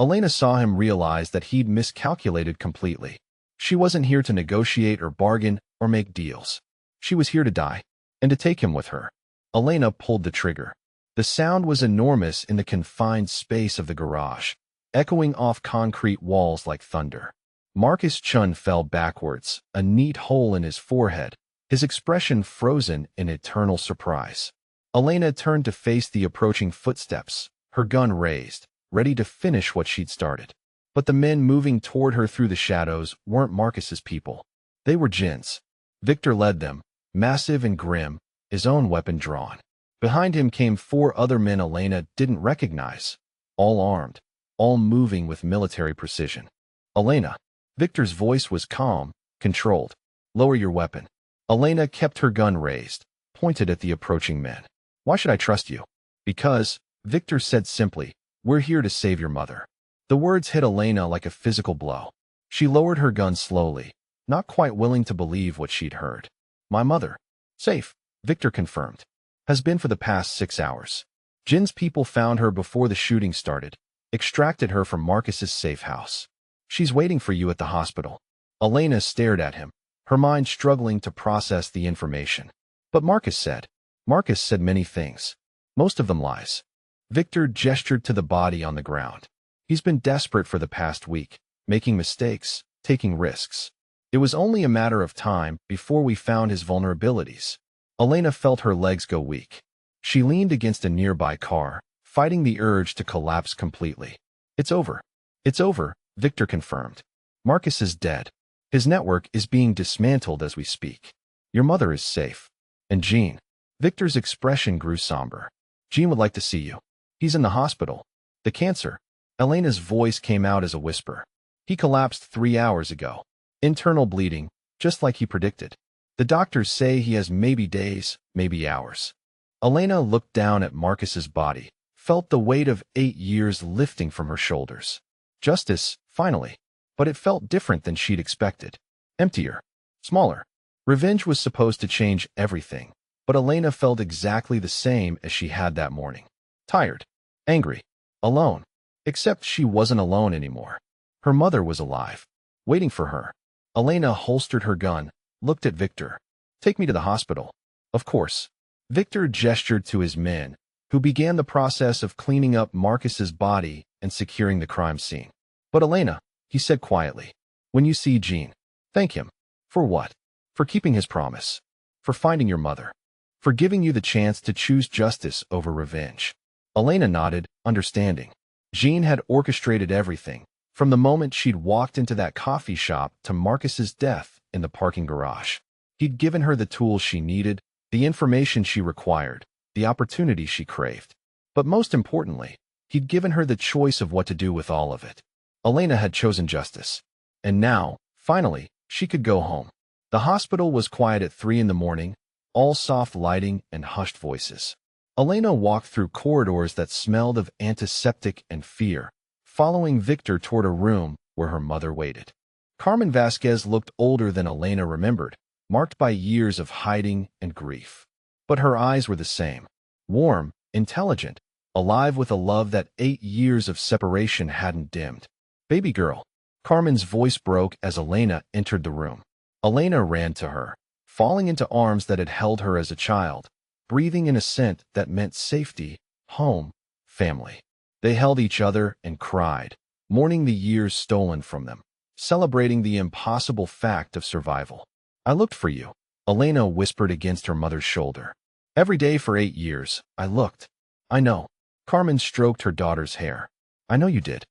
Elena saw him realize that he'd miscalculated completely. She wasn't here to negotiate or bargain or make deals. She was here to die, and to take him with her. Elena pulled the trigger. The sound was enormous in the confined space of the garage, echoing off concrete walls like thunder. Marcus Chun fell backwards, a neat hole in his forehead, his expression frozen in eternal surprise. Elena turned to face the approaching footsteps, her gun raised, ready to finish what she'd started. But the men moving toward her through the shadows weren't Marcus's people. They were Jin's. Victor led them, massive and grim, his own weapon drawn. Behind him came 4 other men Elena didn't recognize, all armed, all moving with military precision. Elena. Victor's voice was calm, controlled. Lower your weapon. Elena kept her gun raised, pointed at the approaching men. Why should I trust you? Because, Victor said simply, we're here to save your mother. The words hit Elena like a physical blow. She lowered her gun slowly, not quite willing to believe what she'd heard. My mother. Safe, Victor confirmed. Has been for the past 6 hours. Jin's people found her before the shooting started, extracted her from Marcus's safe house. She's waiting for you at the hospital. Elena stared at him, her mind struggling to process the information. But Marcus said many things. Most of them lies. Victor gestured to the body on the ground. He's been desperate for the past week, making mistakes, taking risks. It was only a matter of time before we found his vulnerabilities. Elena felt her legs go weak. She leaned against a nearby car, fighting the urge to collapse completely. It's over. It's over, Victor confirmed. Marcus is dead. His network is being dismantled as we speak. Your mother is safe. And Jean. Victor's expression grew somber. Jean would like to see you. He's in the hospital. The cancer. Elena's voice came out as a whisper. He collapsed 3 hours ago. Internal bleeding, just like he predicted. The doctors say he has maybe days, maybe hours. Elena looked down at Marcus's body, felt the weight of 8 years lifting from her shoulders. Justice, finally. But it felt different than she'd expected. Emptier. Smaller. Revenge was supposed to change everything, but Elena felt exactly the same as she had that morning. Tired. Angry. Alone. Except she wasn't alone anymore. Her mother was alive, waiting for her. Elena holstered her gun, looked at Victor. Take me to the hospital. Of course. Victor gestured to his men, who began the process of cleaning up Marcus's body and securing the crime scene. But Elena, he said quietly, when you see Jean, thank him. For what? For keeping his promise. For finding your mother. For giving you the chance to choose justice over revenge. Elena nodded, understanding. Jean had orchestrated everything, from the moment she'd walked into that coffee shop to Marcus's death in the parking garage. He'd given her the tools she needed, the information she required, the opportunity she craved. But most importantly, he'd given her the choice of what to do with all of it. Elena had chosen justice. And now, finally, she could go home. The hospital was quiet at 3 in the morning, all soft lighting and hushed voices. Elena walked through corridors that smelled of antiseptic and fear, following Victor toward a room where her mother waited. Carmen Vasquez looked older than Elena remembered, marked by years of hiding and grief. But her eyes were the same, warm, intelligent, alive with a love that 8 years of separation hadn't dimmed. "Baby girl." Carmen's voice broke as Elena entered the room. Elena ran to her, falling into arms that had held her as a child, breathing in a scent that meant safety, home, family. They held each other and cried, mourning the years stolen from them, celebrating the impossible fact of survival. "I looked for you," Elena whispered against her mother's shoulder. "Every day for 8 years, I looked." "I know." Carmen stroked her daughter's hair. "I know you did.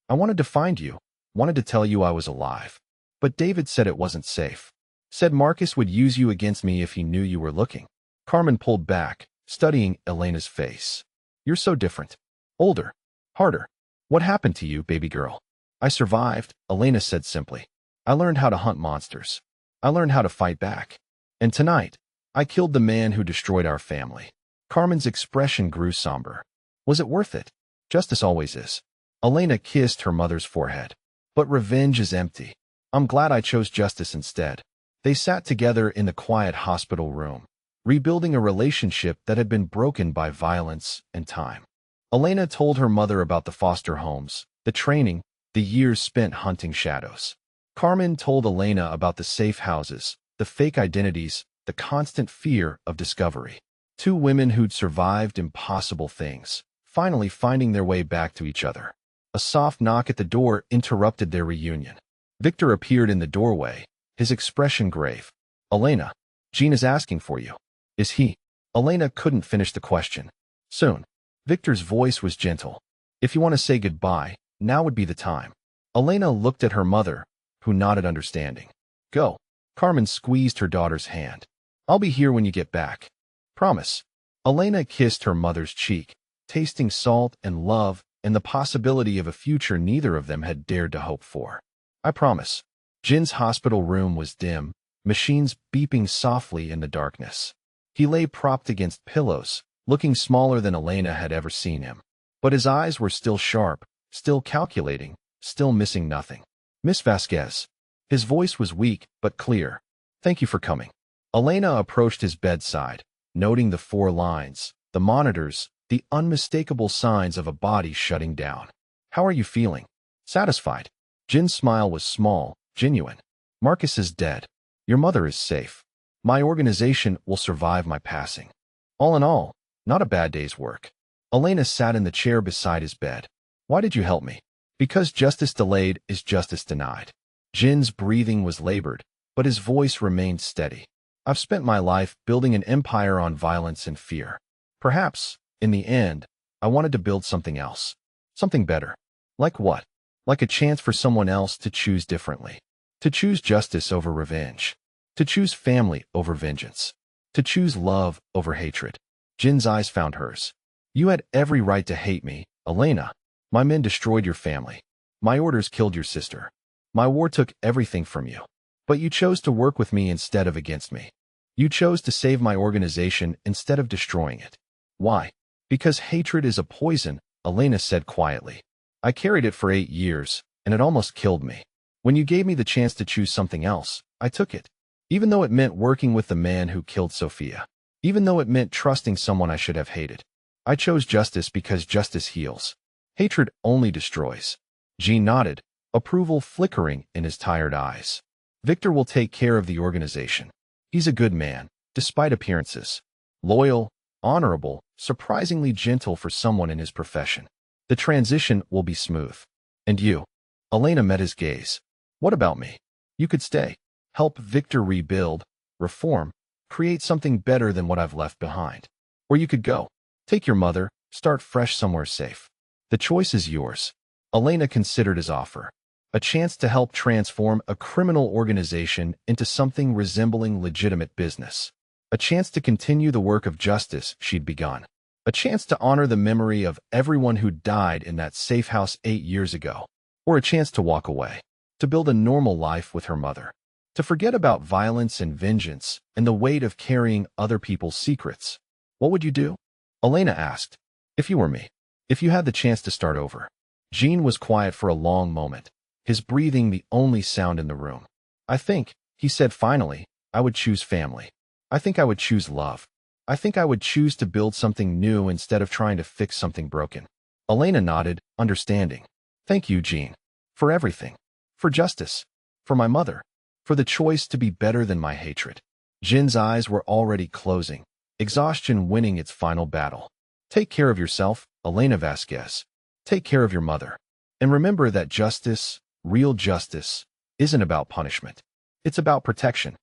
I wanted to find you, wanted to tell you I was alive. But David said it wasn't safe. Said Marcus would use you against me if he knew you were looking." Carmen pulled back, studying Elena's face. "You're so different. Older. Harder. What happened to you, baby girl?" "I survived," Elena said simply. "I learned how to hunt monsters. I learned how to fight back. And tonight, I killed the man who destroyed our family." Carmen's expression grew somber. "Was it worth it?" "Justice always is." Elena kissed her mother's forehead. "But revenge is empty. I'm glad I chose justice instead." They sat together in the quiet hospital room, rebuilding a relationship that had been broken by violence and time. Elena told her mother about the foster homes, the training, the years spent hunting shadows. Carmen told Elena about the safe houses, the fake identities, the constant fear of discovery. 2 women who'd survived impossible things, finally finding their way back to each other. A soft knock at the door interrupted their reunion. Victor appeared in the doorway, his expression grave. "Elena, Gene is asking for you." "Is he?" Elena couldn't finish the question. "Soon." Victor's voice was gentle. "If you want to say goodbye, now would be the time." Elena looked at her mother, who nodded understanding. "Go." Carmen squeezed her daughter's hand. "I'll be here when you get back. Promise." Elena kissed her mother's cheek, tasting salt and love and the possibility of a future neither of them had dared to hope for. "I promise." Jin's hospital room was dim, machines beeping softly in the darkness. He lay propped against pillows, looking smaller than Elena had ever seen him. But his eyes were still sharp, still calculating, still missing nothing. "Miss Vasquez." His voice was weak but clear. "Thank you for coming." Elena approached his bedside, noting the 4 lines, the monitors, the unmistakable signs of a body shutting down. "How are you feeling?" "Satisfied." Jin's smile was small, genuine. "Marcus is dead. Your mother is safe. My organization will survive my passing. All in all, not a bad day's work." Elena sat in the chair beside his bed. "Why did you help me?" "Because justice delayed is justice denied." Jin's breathing was labored, but his voice remained steady. "I've spent my life building an empire on violence and fear. Perhaps, in the end, I wanted to build something else. Something better." "Like what?" "Like a chance for someone else to choose differently. To choose justice over revenge. To choose family over vengeance. To choose love over hatred." Jin's eyes found hers. "You had every right to hate me, Elena. My men destroyed your family. My orders killed your sister. My war took everything from you. But you chose to work with me instead of against me. You chose to save my organization instead of destroying it. Why?" "Because hatred is a poison," Elena said quietly. "I carried it for 8 years, and it almost killed me. When you gave me the chance to choose something else, I took it. Even though it meant working with the man who killed Sophia. Even though it meant trusting someone I should have hated. I chose justice because justice heals. Hatred only destroys." Jean nodded, approval flickering in his tired eyes. "Victor will take care of the organization. He's a good man, despite appearances. Loyal, honorable, surprisingly gentle for someone in his profession. The transition will be smooth. And you?" Elena met his gaze. "What about me?" "You could stay. Help Victor rebuild, reform, create something better than what I've left behind. Or you could go. Take your mother, start fresh somewhere safe. The choice is yours." Elena considered his offer. A chance to help transform a criminal organization into something resembling legitimate business. a chance to continue the work of justice she'd begun, a chance to honor the memory of everyone who died in that safe house 8 years ago, or a chance to walk away, to build a normal life with her mother, to forget about violence and vengeance and the weight of carrying other people's secrets. What would you do? Elena asked. If you were me. If you had the chance to start over. Jean was quiet for a long moment, his breathing the only sound in the room. I think, he said finally, I would choose family. I think I would choose love. I think I would choose to build something new instead of trying to fix something broken. Elena nodded, understanding. Thank you, Jean. For everything. For justice. For my mother. For the choice to be better than my hatred. Jean's eyes were already closing, exhaustion winning its final battle. Take care of yourself, Elena Vasquez. Take care of your mother. And remember that justice, real justice, isn't about punishment. It's about protection.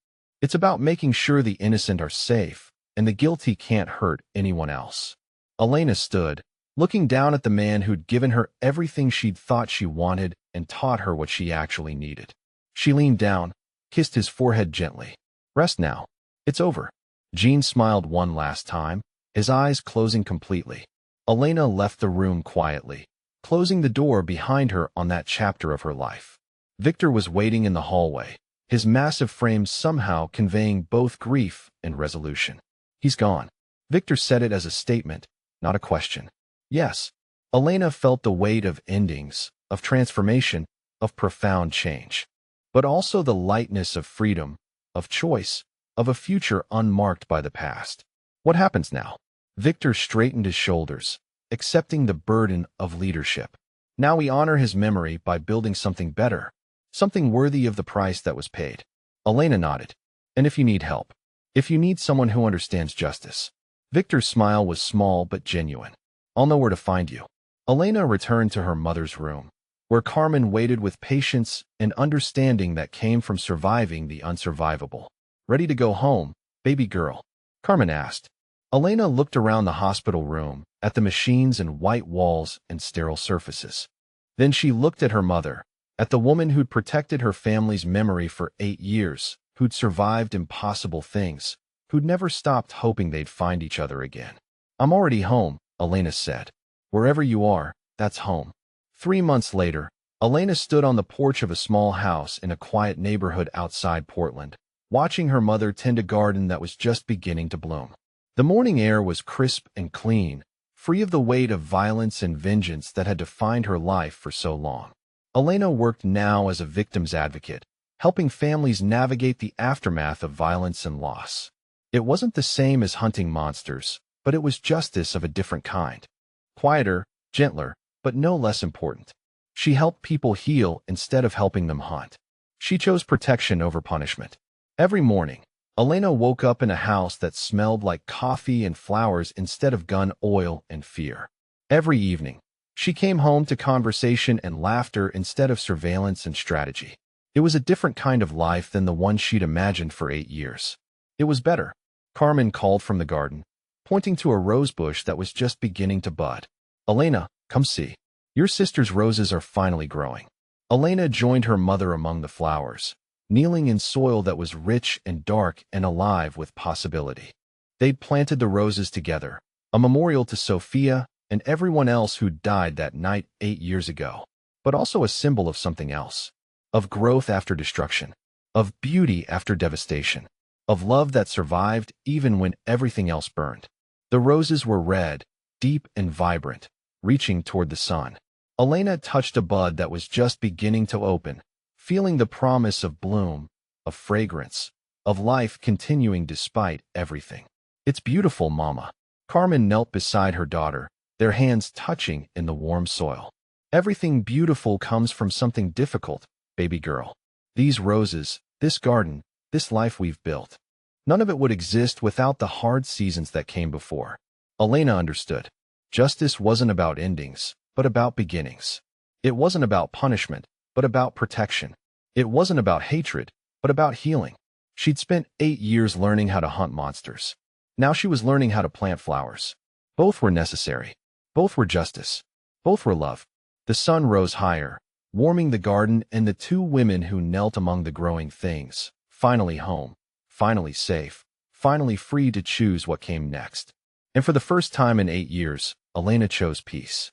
It's about making sure the innocent are safe and the guilty can't hurt anyone else. Elena stood, looking down at the man who'd given her everything she'd thought she wanted and taught her what she actually needed. She leaned down, kissed his forehead gently. Rest now. It's over. Jean smiled one last time, his eyes closing completely. Elena left the room quietly, closing the door behind her on that chapter of her life. Victor was waiting in the hallway, his massive frame somehow conveying both grief and resolution. He's gone. Victor said it as a statement, not a question. Yes, Elena felt the weight of endings, of transformation, of profound change. But also the lightness of freedom, of choice, of a future unmarked by the past. What happens now? Victor straightened his shoulders, accepting the burden of leadership. Now we honor his memory by building something better, something worthy of the price that was paid. Elena nodded. And if you need help, if you need someone who understands justice. Victor's smile was small but genuine. I'll know where to find you. Elena returned to her mother's room, where Carmen waited with patience and understanding that came from surviving the unsurvivable. Ready to go home, baby girl? Carmen asked. Elena looked around the hospital room, at the machines and white walls and sterile surfaces. Then she looked at her mother, at the woman who'd protected her family's memory for 8 years, who'd survived impossible things, who'd never stopped hoping they'd find each other again. I'm already home, Elena said. Wherever you are, that's home. 3 months later, Elena stood on the porch of a small house in a quiet neighborhood outside Portland, watching her mother tend a garden that was just beginning to bloom. The morning air was crisp and clean, free of the weight of violence and vengeance that had defined her life for so long. Elena worked now as a victim's advocate, helping families navigate the aftermath of violence and loss. It wasn't the same as hunting monsters, but it was justice of a different kind. Quieter, gentler, but no less important. She helped people heal instead of helping them hunt. She chose protection over punishment. Every morning, Elena woke up in a house that smelled like coffee and flowers instead of gun, oil, and fear. Every evening, she came home to conversation and laughter instead of surveillance and strategy. It was a different kind of life than the one she'd imagined for 8 years. It was better. Carmen called from the garden, pointing to a rose bush that was just beginning to bud. Elena, come see. Your sister's roses are finally growing. Elena joined her mother among the flowers, kneeling in soil that was rich and dark and alive with possibility. They'd planted the roses together, a memorial to Sophia and everyone else who died that night 8 years ago, but also a symbol of something else, of growth after destruction, of beauty after devastation, of love that survived even when everything else burned. The roses were red, deep and vibrant, reaching toward the sun. Elena touched a bud that was just beginning to open, feeling the promise of bloom, of fragrance, of life continuing despite everything. It's beautiful, Mama. Carmen knelt beside her daughter, their hands touching in the warm soil. Everything beautiful comes from something difficult, baby girl. These roses, this garden, this life we've built. None of it would exist without the hard seasons that came before. Elena understood. Justice wasn't about endings, but about beginnings. It wasn't about punishment, but about protection. It wasn't about hatred, but about healing. She'd spent 8 years learning how to hunt monsters. Now she was learning how to plant flowers. Both were necessary. Both were justice. Both were love. The sun rose higher, warming the garden and the 2 women who knelt among the growing things, finally home, finally safe, finally free to choose what came next. And for the first time in 8 years, Elena chose peace.